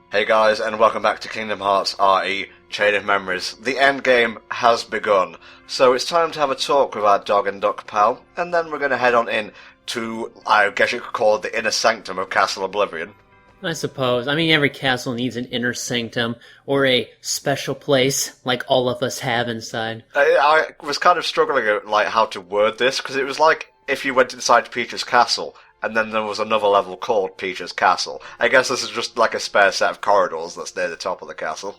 Hey guys, and welcome back to Kingdom Hearts RE Chain of Memories. The end game has begun, so it's time to have a talk with our dog and duck pal, and then we're going to head on in to, I guess you could call it the inner sanctum of Castle Oblivion. I suppose. I mean, every castle needs an inner sanctum, or a special place, like all of us have inside. I was kind of struggling at like how to word this, because it was like if you went inside Peach's castle, and then there was another level called Peach's Castle. I guess this is just like a spare set of corridors that's near the top of the castle.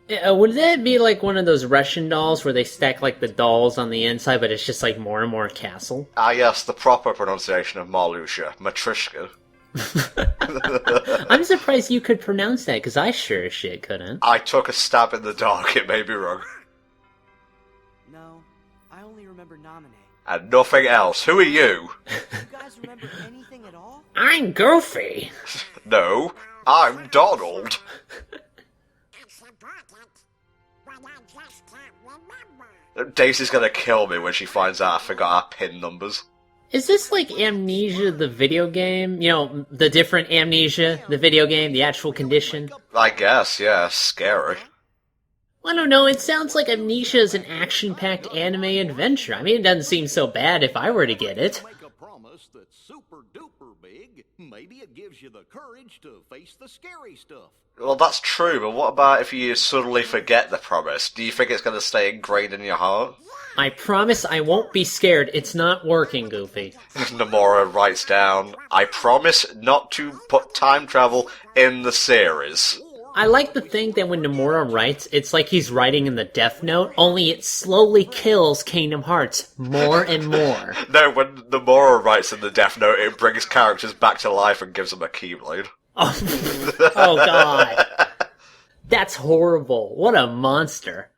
Would that be like one of those Russian dolls where they stack like the dolls on the inside, but it's just like more and more castle? Ah yes, the proper pronunciation of Marluxia, Matrishka. I'm surprised you could pronounce that, because I sure as shit couldn't. I took a stab in the dark, it may be wrong. No, I only remember Nominee. And nothing else. Who are you? You guys remember anything at all? I'm Goofy! No, I'm Donald. Daisy's gonna kill me when she finds out I forgot our PIN numbers. Is this like Amnesia, the video game? You know, the different Amnesia, the video game, the actual condition? I guess, yeah, scary. I don't know, it sounds like Amnesia is an action-packed anime adventure. I mean, it doesn't seem so bad if I were to get it. Make a promise that's super duper big. Maybe it gives you the courage to face the scary stuff. Well, that's true, but what about if you suddenly forget the promise? Do you think it's gonna stay ingrained in your heart? I promise I won't be scared. It's not working, Goofy. Nomura writes down, I promise not to put time travel in the series. I like to think that when Nomura writes, it's like he's writing in the Death Note, only it slowly kills Kingdom Hearts more and more. No, when Nomura writes in the Death Note, it brings characters back to life and gives them a Keyblade. Oh god. That's horrible. What a monster.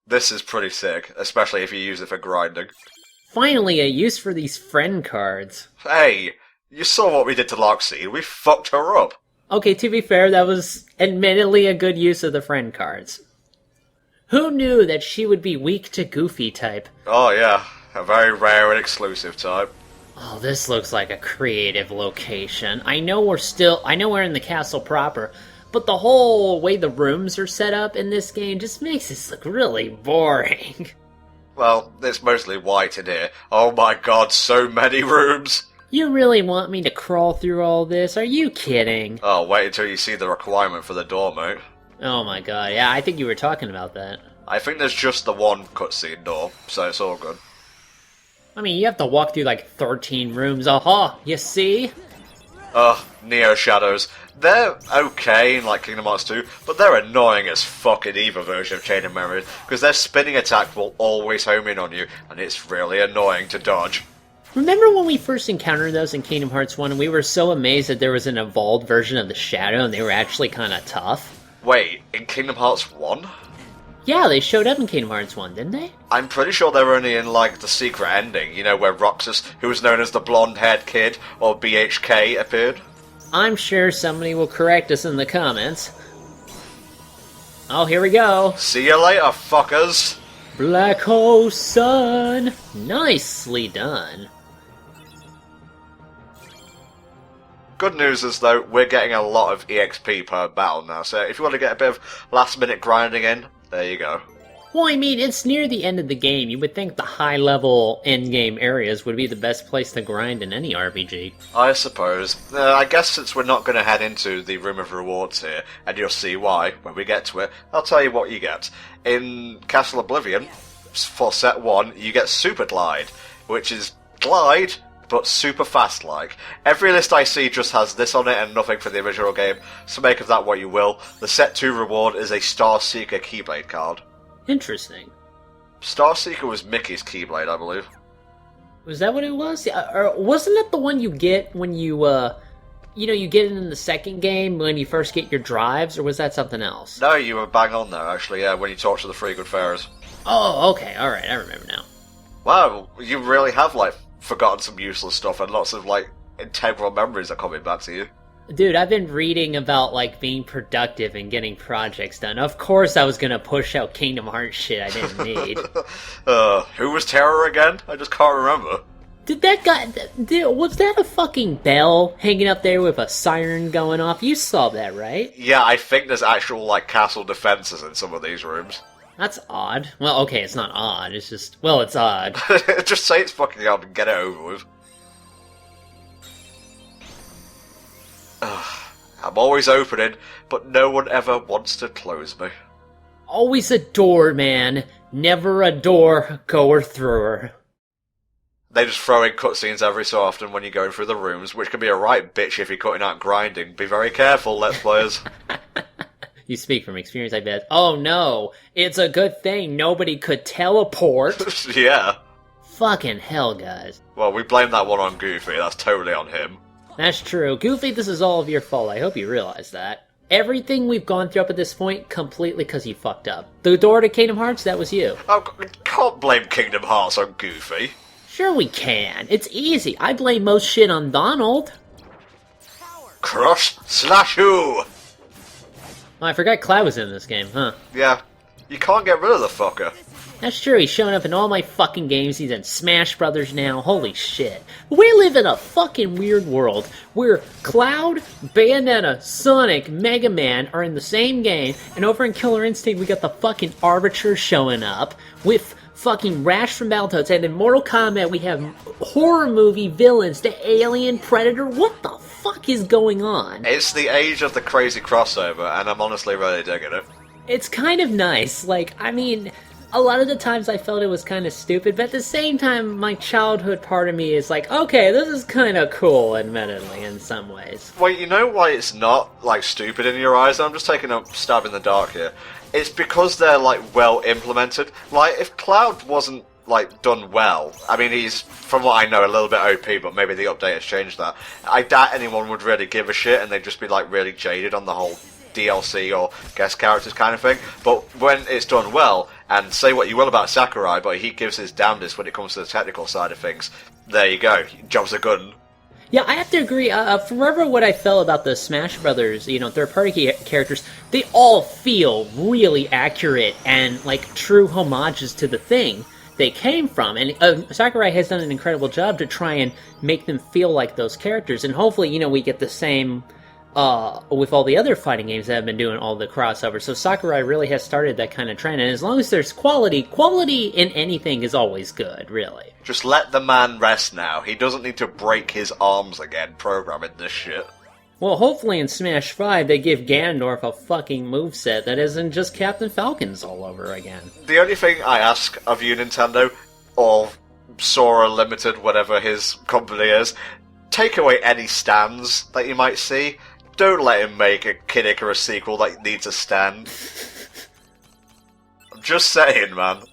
This is pretty sick, especially if you use it for grinding. Finally, a use for these friend cards. Hey, you saw what we did to Loxine. We fucked her up. Okay, to be fair, that was admittedly a good use of the friend cards. Who knew that she would be weak to Goofy type? Oh yeah, a very rare and exclusive type. Oh, this looks like a creative location. I know we're in the castle proper, but the whole way the rooms are set up in this game just makes this look really boring. Well, it's mostly white in here. Oh my god, so many rooms! You really want me to crawl through all this? Are you kidding? Oh, wait until you see the requirement for the door, mate. Oh my god, yeah, I think you were talking about that. I think there's just the one cutscene door, so it's all good. I mean, you have to walk through like 13 rooms. Aha, you see? Ugh, Neo Shadows. They're okay in like Kingdom Hearts 2, but they're annoying as fuck in either version of Chain of Memories, because their spinning attack will always home in on you, and it's really annoying to dodge. Remember when we first encountered those in Kingdom Hearts 1 and we were so amazed that there was an evolved version of the Shadow and they were actually kind of tough? Wait, in Kingdom Hearts 1? Yeah, they showed up in Kingdom Hearts 1, didn't they? I'm pretty sure they were only in, like, the secret ending, you know, where Roxas, who was known as the blonde-haired kid, or BHK, appeared. I'm sure somebody will correct us in the comments. Oh, here we go. See you later, fuckers! Black Hole Sun! Nicely done. Good news is, though, we're getting a lot of EXP per battle now, so if you want to get a bit of last-minute grinding in, there you go. Well, I mean, it's near the end of the game. You would think the high-level endgame areas would be the best place to grind in any RPG. I suppose. I guess since we're not going to head into the Room of Rewards here, and you'll see why when we get to it, I'll tell you what you get. In Castle Oblivion, for set 1, you get Super Glide, which is glide, but super fast-like. Every list I see just has this on it and nothing for the original game, so make of that what you will. The set 2 reward is a Star Seeker Keyblade card. Interesting. Star Seeker was Mickey's Keyblade, I believe. Was that what it was? Or wasn't it the one you get when you you get it in the second game when you first get your drives, or was that something else? No, you were bang on there, actually, yeah, when you talked to the Three Good Fairies. Oh, okay, alright, I remember now. Wow, you really have, like, forgotten some useless stuff and lots of, like, integral memories are coming back to you. Dude, I've been reading about, like, being productive and getting projects done. Of course I was gonna push out Kingdom Hearts shit I didn't need. Who was Terror again? I just can't remember. Did that guy... was that a fucking bell hanging up there with a siren going off? You saw that, right? Yeah, I think there's actual, like, castle defenses in some of these rooms. That's odd. Well, okay, it's not odd. It's just... well, it's odd. Just say it's fucking odd and get it over with. I'm always opening, but no one ever wants to close me. Always a door, man. Never a door goer througher. They just throw in cutscenes every so often when you're going through the rooms, which can be a right bitch if you're cutting out grinding. Be very careful, Let's Players. You speak from experience, I bet. Oh no, it's a good thing nobody could teleport. Yeah. Fucking hell, guys. Well, we blame that one on Goofy, that's totally on him. That's true. Goofy, this is all of your fault. I hope you realize that. Everything we've gone through up at this point, completely because you fucked up. The door to Kingdom Hearts, that was you. Oh, can't blame Kingdom Hearts on Goofy. Sure we can. It's easy. I blame most shit on Donald. Crush Slashu! Oh, I forgot Cloud was in this game, huh? Yeah, you can't get rid of the fucker. That's true, he's showing up in all my fucking games. He's in Smash Brothers now. Holy shit. We live in a fucking weird world where Cloud, Bayonetta, Sonic, Mega Man are in the same game, and over in Killer Instinct we got the fucking Arbiter showing up with fucking Rash from Battletoads, and in Mortal Kombat we have horror movie villains, the Alien, Predator. What the fuck is going on? It's the age of the crazy crossover, and I'm honestly really digging it. It's kind of nice. Like, I mean, a lot of the times I felt it was kind of stupid, but at the same time, my childhood part of me is like, okay, this is kind of cool, admittedly, in some ways. Well, you know why it's not, like, stupid in your eyes? I'm just taking a stab in the dark here. It's because they're, like, well implemented. Like, if Cloud wasn't, like, done well, I mean, he's, from what I know, a little bit OP, but maybe the update has changed that. I doubt anyone would really give a shit, and they'd just be, like, really jaded on the whole DLC or guest characters kind of thing. But when it's done well, and say what you will about Sakurai, but he gives his damnedest when it comes to the technical side of things, there you go, job's a gun. Yeah, I have to agree. Forever what I felt about the Smash Brothers, third-party characters, they all feel really accurate and, like, true homages to the thing they came from. And Sakurai has done an incredible job to try and make them feel like those characters. And hopefully, we get the same with all the other fighting games that have been doing all the crossovers. So Sakurai really has started that kind of trend. And as long as there's quality in anything is always good, really. Just let the man rest now. He doesn't need to break his arms again programming this shit. Well, hopefully in Smash 5 they give Ganondorf a fucking moveset that isn't just Captain Falcon's all over again. The only thing I ask of you, Nintendo, or Sora Limited, whatever his company is, take away any stands that you might see. Don't let him make a Kid Icarus sequel that needs a stand. I'm just saying, man.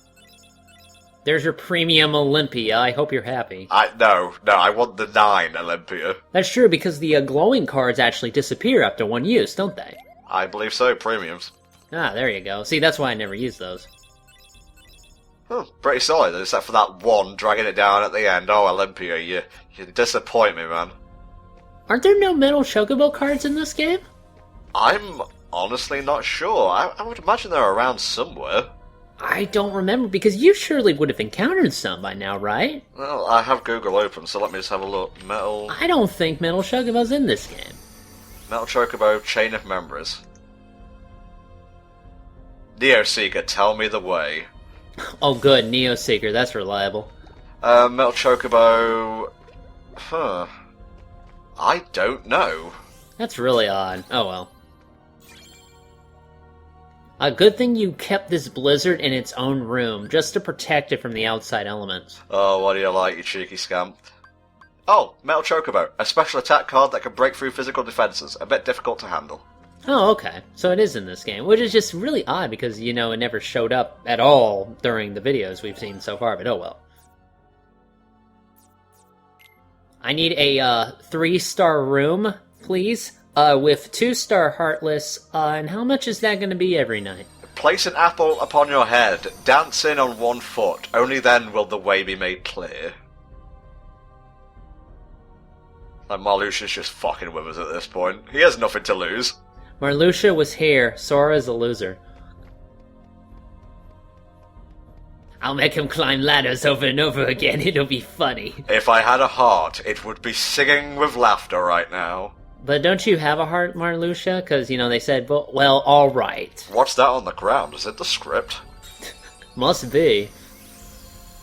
There's your premium Olympia. I hope you're happy. No, I want the 9 Olympia. That's true, because the glowing cards actually disappear after one use, don't they? I believe so, premiums. Ah, there you go. See, that's why I never use those. Pretty solid, except for that one dragging it down at the end. Oh, Olympia, you disappoint me, man. Aren't there no metal chocobo cards in this game? I'm honestly not sure. I would imagine they're around somewhere. I don't remember, because you surely would have encountered some by now, right? Well, I have Google open, so let me just have a look. Metal I don't think metal chocobo's in this game. Chocobo, Chain of Memories. Neo Seeker, tell me the way. Oh good, Neo Seeker, that's reliable. Metal Chocobo... I don't know. That's really odd. Oh well. A good thing you kept this blizzard in its own room, just to protect it from the outside elements. Oh, what do you like, you cheeky scamp? Oh, Metal Chocobo, a special attack card that can break through physical defenses. A bit difficult to handle. Oh, okay. So it is in this game, which is just really odd because, it never showed up at all during the videos we've seen so far, but oh well. I need a 3-star room, please, with 2-star Heartless, and how much is that going to be every night? Place an apple upon your head, dance in on 1 foot, only then will the way be made clear. Like, Marluxia's just fucking with us at this point. He has nothing to lose. Marluxia was here, Sora's a loser. I'll make him climb ladders over and over again, it'll be funny. If I had a heart, it would be singing with laughter right now. But don't you have a heart, Marluxia? Because, they said, well, alright. What's that on the ground? Is it the script? Must be.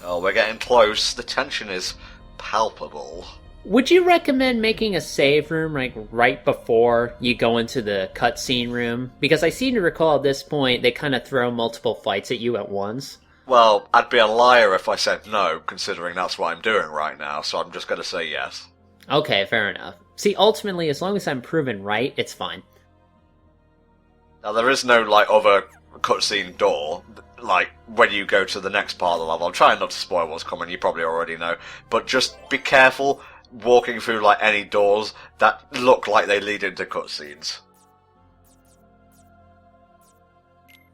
Oh, we're getting close. The tension is palpable. Would you recommend making a save room, right before you go into the cutscene room? Because I seem to recall at this point, they kind of throw multiple fights at you at once. Well, I'd be a liar if I said no, considering that's what I'm doing right now, so I'm just gonna say yes. Okay, fair enough. See, ultimately, as long as I'm proven right, it's fine. Now, there is no, other cutscene door, when you go to the next part of the level. I'm trying not to spoil what's coming, you probably already know, but just be careful walking through, any doors that look like they lead into cutscenes.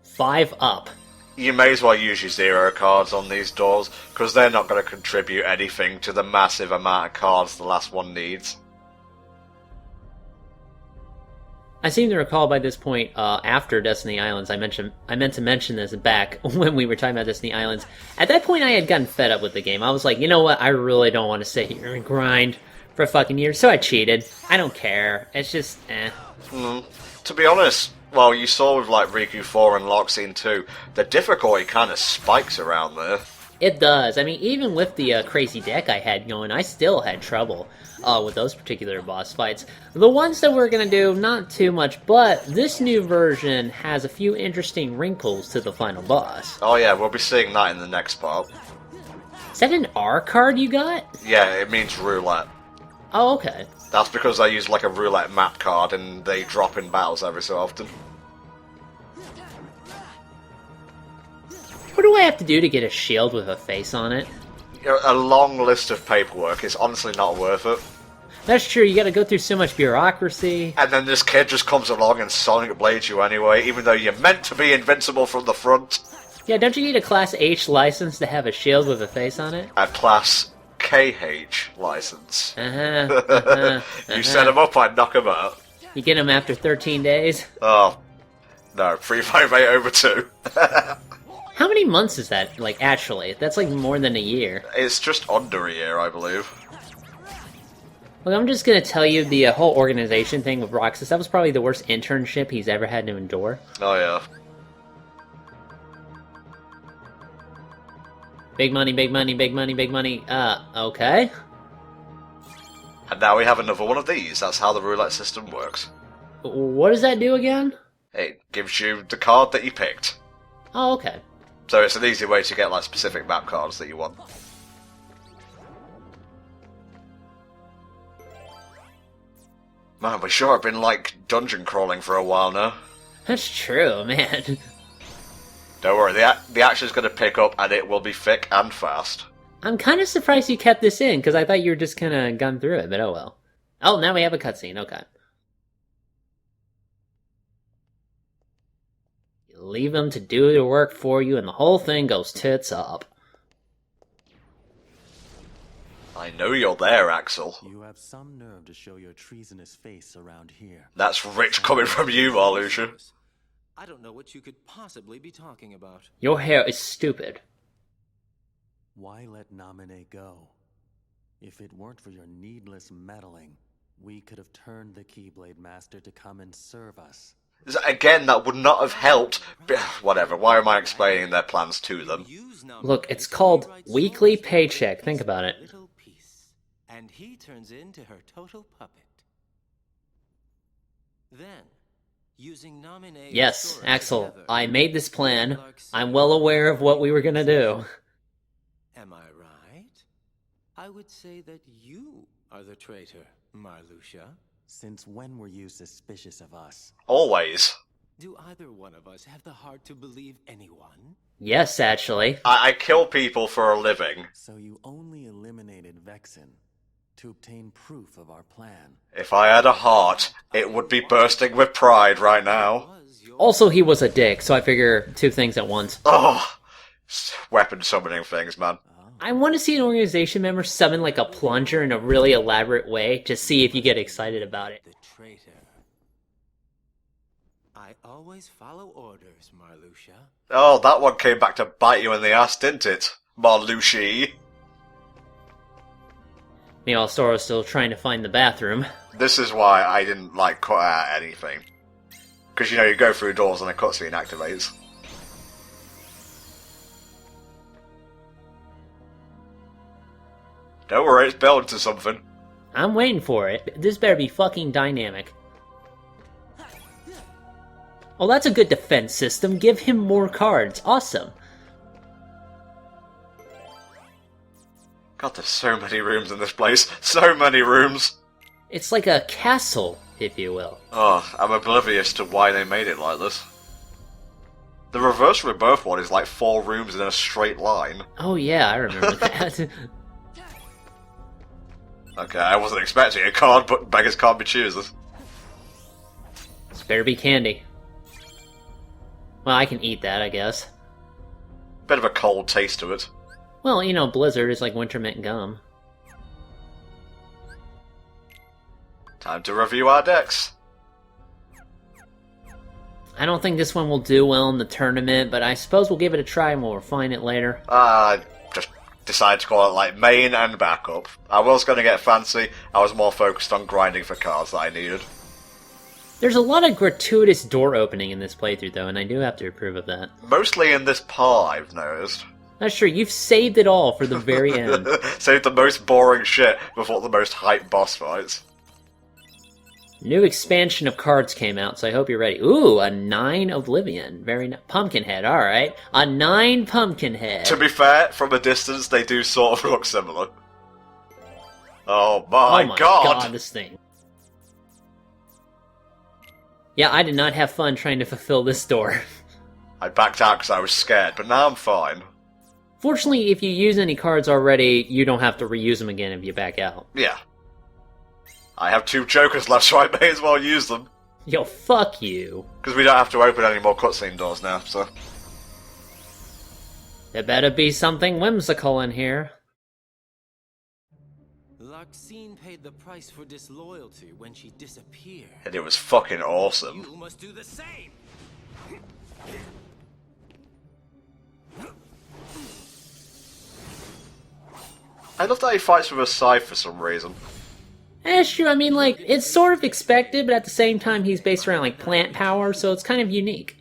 5 up. You may as well use your 0 cards on these doors, because they're not going to contribute anything to the massive amount of cards the last one needs. I seem to recall by this point, after Destiny Islands, I meant to mention this back when we were talking about Destiny Islands. At that point, I had gotten fed up with the game. I was like, you know what, I really don't want to sit here and grind for a fucking year, so I cheated. I don't care. It's just, To be honest, well, you saw with, Riku 4 and Loxine 2, the difficulty kind of spikes around there. It does. I mean, even with the crazy deck I had going, I still had trouble with those particular boss fights. The ones that we're going to do, not too much, but this new version has a few interesting wrinkles to the final boss. Oh yeah, we'll be seeing that in the next part. Is that an R card you got? Yeah, it means roulette. Oh, okay. That's because I use, a roulette map card, and they drop in battles every so often. What do I have to do to get a shield with a face on it? A long list of paperwork is honestly not worth it. That's true, you gotta go through so much bureaucracy. And then this kid just comes along and Sonic Blades you anyway, even though you're meant to be invincible from the front. Yeah, don't you need a Class H license to have a shield with a face on it? A Class KH license. Uh-huh. You set him up, I'd knock him out. You get him after 13 days? Oh, no, 358 over 2. How many months is that, actually? That's, more than a year. It's just under a year, I believe. Look, I'm just gonna tell you the whole organization thing with Roxas, that was probably the worst internship he's ever had to endure. Oh, yeah. Big money, big money, big money, big money. Okay. And now we have another one of these. That's how the roulette system works. What does that do again? It gives you the card that you picked. Oh, okay. So it's an easy way to get, specific map cards that you want. Man, we sure have been, dungeon crawling for a while now. That's true, man. Don't worry, the action's going to pick up, and it will be thick and fast. I'm kind of surprised you kept this in, because I thought you were just kind of gone through it, but oh well. Oh, now we have a cutscene, okay. You leave them to do the work for you, and the whole thing goes tits up. I know you're there, Axel. You have some nerve to show your treasonous face around here. That's rich coming from you, Marluxia. I don't know what you could possibly be talking about. Your hair is stupid. Why let Naminé go? If it weren't for your needless meddling, we could have turned the Keyblade Master to come and serve us. Again, that would not have helped. Whatever, why am I explaining their plans to them? Look, it's called weekly paycheck. Think about it. And he turns into her total puppet. Then, using Naminé... Yes, Axel, I made this plan. I'm well aware of what we were gonna do. Am I right? I would say that you are the traitor, Marluxia. Since when were you suspicious of us? Always. Do either one of us have the heart to believe anyone? Yes, actually. I kill people for a living. So you only eliminated Vexen to obtain proof of our plan. If I had a heart, it would be bursting with pride right now. Also, he was a dick, so I figure two things at once. Oh, weapon summoning things, man. I want to see an organization member summon like a plunger in a really elaborate way to see if you get excited about it. The traitor. I always follow orders, Marluxia. Oh, that one came back to bite you in the ass, didn't it, Marluxi? Meanwhile, Sora's still trying to find the bathroom. This is why I didn't, like, cut out anything. Because, you know, you go through doors and a cutscene activates. Don't worry, it's building to something. I'm waiting for it. This better be fucking dynamic. Oh, that's a good defense system. Give him more cards. Awesome. God, there's so many rooms in this place. So many rooms. It's like a castle, if you will. Oh, I'm oblivious to why they made it like this. The Reverse Rebirth one is like 4 rooms in a straight line. Oh yeah, I remember that. Okay, I wasn't expecting a card, but beggars can't be choosers. This better be candy. Well, I can eat that, I guess. Bit of a cold taste to it. Well, you know, Blizzard is like winter mint gum. Time to review our decks. I don't think this one will do well in the tournament, but I suppose we'll give it a try and we'll refine it later. Just decided to call it like main and backup. I was going to get fancy, I was more focused on grinding for cards that I needed. There's a lot of gratuitous door opening in this playthrough, though, and I do have to approve of that. Mostly in this part, I've noticed. That's true, you've saved it all for the very end. Saved the most boring shit before the most hype boss fights. New expansion of cards came out, so I hope you're ready. Ooh, a 9 Oblivion. Very nice. Pumpkinhead, alright. A 9 Pumpkinhead. To be fair, from a distance, they do sort of look similar. Oh my god! This thing. Yeah, I did not have fun trying to fulfill this door. I backed out because I was scared, but now I'm fine. Fortunately, if you use any cards already, you don't have to reuse them again if you back out. Yeah. I have 2 jokers left, so I may as well use them. Yo, fuck you. Because we don't have to open any more cutscene doors now, so... There better be something whimsical in here. Larxene paid the price for disloyalty when she disappeared. And it was fucking awesome. You must do the same! I love that he fights with a scythe for some reason. That's true, I mean, like, it's sort of expected, but at the same time he's based around, like, plant power, so it's kind of unique.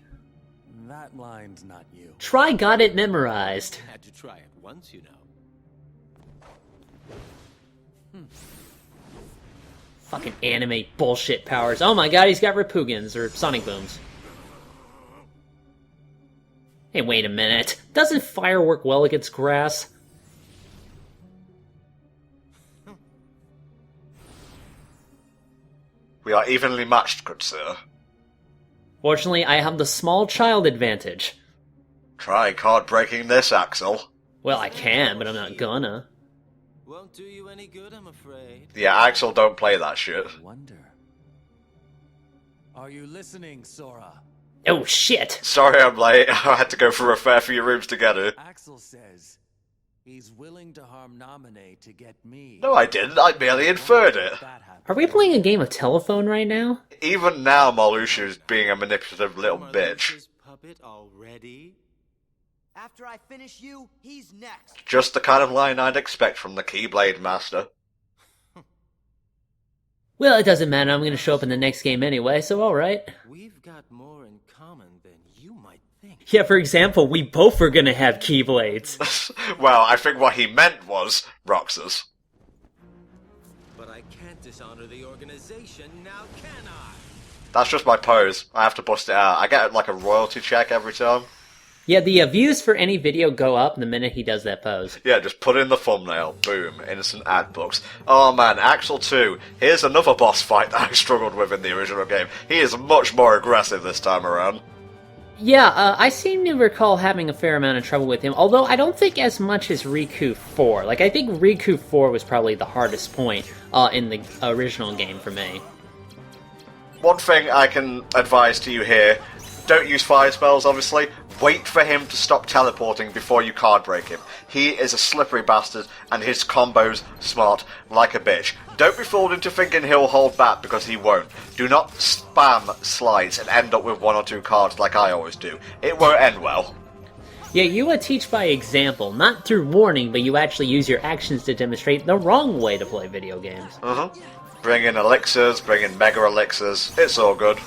That line's not you. Try got it memorized. Had to try it once, you know. Fucking anime bullshit powers. Oh my god, he's got Repugans, or Sonic Booms. Hey, wait a minute. Doesn't fire work well against grass? We are evenly matched, good sir. Fortunately, I have the small child advantage. Try card breaking this, Axel. Well, I can, but I'm not gonna. Won't do you any good, I'm afraid. Yeah, Axel don't play that shit. Wonder. Are you listening, Sora? Oh, shit! Sorry I'm late, I had to go through a fair few rooms to get it. Axel says he's willing to harm Naminé to get me. No, I didn't, I merely inferred it. Are we playing a game of telephone right now? Even now, Marluxia is being a manipulative little bitch. Marluxia's puppet already? After I finish you, he's next. Just the kind of line I'd expect from the Keyblade Master. Well, it doesn't matter, I'm gonna show up in the next game anyway, so alright. We've got more in common than you might think. Yeah, for example, we both are gonna have Keyblades. Well, I think what he meant was Roxas. But I can't dishonor the organization, now can I? That's just my pose. I have to bust it out. I get like a royalty check every time. Yeah, the views for any video go up the minute he does that pose. Yeah, just put in the thumbnail. Boom. Innocent ad books. Oh man, Axel 2. Here's another boss fight that I struggled with in the original game. He is much more aggressive this time around. Yeah, I seem to recall having a fair amount of trouble with him, although I don't think as much as Riku 4. Like, I think Riku 4 was probably the hardest point in the original game for me. One thing I can advise to you here, don't use fire spells, obviously, Wait for him to stop teleporting before you card break him. He is a slippery bastard, and his combos smart like a bitch. Don't be fooled into thinking he'll hold back, because he won't. Do not spam slides and end up with 1 or 2 cards like I always do. It won't end well. Yeah, you teach by example, not through warning, but you actually use your actions to demonstrate the wrong way to play video games. Bring in elixirs, bring in mega elixirs, it's all good.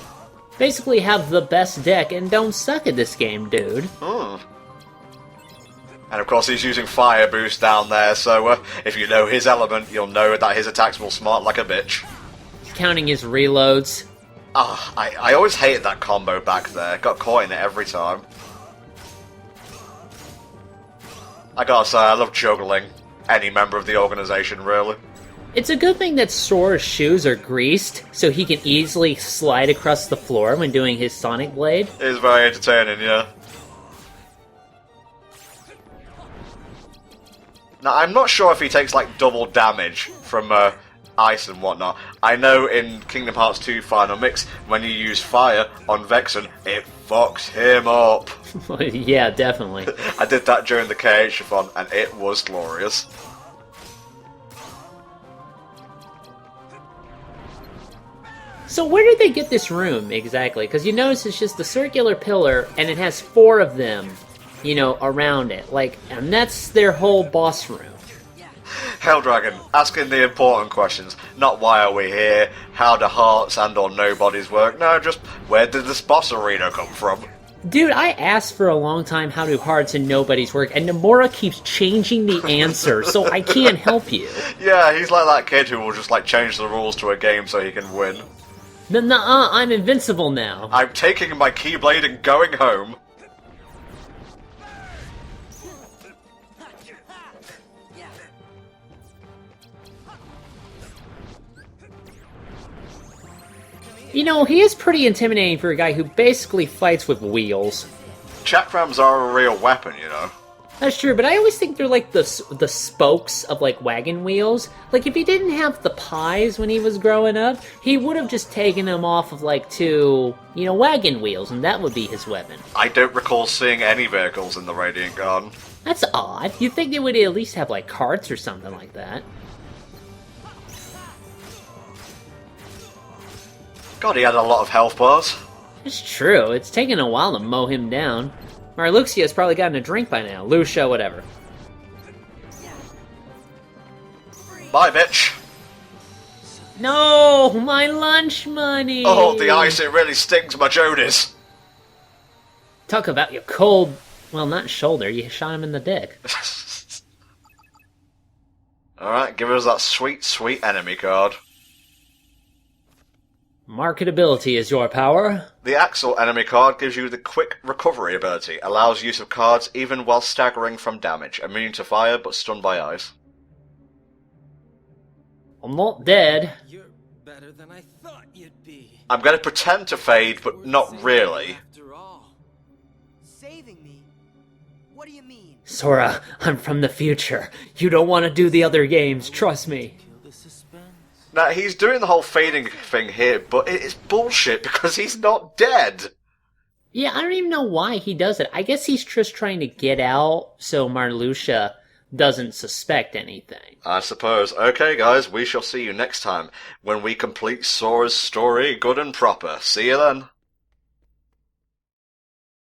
Basically have the best deck and don't suck at this game, dude. And of course he's using fire boost down there, so if you know his element, you'll know that his attacks will smart like a bitch. He's counting his reloads. I always hated that combo back there. Got caught in it every time. I gotta say, I love juggling any member of the organization, really. It's a good thing that Sora's shoes are greased, so he can easily slide across the floor when doing his Sonic Blade. It is very entertaining, yeah. Now, I'm not sure if he takes, like, double damage from ice and whatnot. I know in Kingdom Hearts 2 Final Mix, when you use fire on Vexen, it fucks him up. Yeah, definitely. I did that during the KH-a-thon, and it was glorious. So where did they get this room, exactly? Because you notice it's just a circular pillar, and it has 4 of them, you know, around it. Like, and that's their whole boss room. Helldragon, asking the important questions. Not why are we here, how do hearts and or nobodies work. No, just where did this boss arena come from? Dude, I asked for a long time how do hearts and nobodies work, and Nomura keeps changing the answer, so I can't help you. Yeah, he's like that kid who will just like change the rules to a game so he can win. Nuh-uh, I'm invincible now. I'm taking my Keyblade and going home. You know, he is pretty intimidating for a guy who basically fights with wheels. Chakrams are a real weapon, you know. That's true, but I always think they're like the spokes of, like, wagon wheels. Like, if he didn't have the pies when he was growing up, he would have just taken them off of, like, 2, you know, wagon wheels, and that would be his weapon. I don't recall seeing any vehicles in the Radiant Garden. That's odd. You'd think they would at least have, like, carts or something like that. God, he had a lot of health bars. It's true. It's taken a while to mow him down. Marluxia's probably gotten a drink by now. Lucia, whatever. Bye, bitch. No! My lunch money! Oh, the ice, it really stings my Jodies. Talk about your cold... Well, not shoulder. You shot him in the dick. Alright, give us that sweet, sweet enemy card. Marketability is your power. The Axel enemy card gives you the quick recovery ability, allows use of cards even while staggering from damage, immune to fire but stunned by ice. I'm not dead. You're better than I thought you'd be. I'm going to pretend to fade, but not really. After all. Saving me? What do you mean? Sora, I'm from the future. You don't want to do the other games, trust me. Kill the suspense. Now, he's doing the whole fading thing here, but it is bullshit because he's not dead. Yeah, I don't even know why he does it. I guess he's just trying to get out so Marluxia doesn't suspect anything. I suppose. Okay, guys, we shall see you next time when we complete Sora's story good and proper. See you then.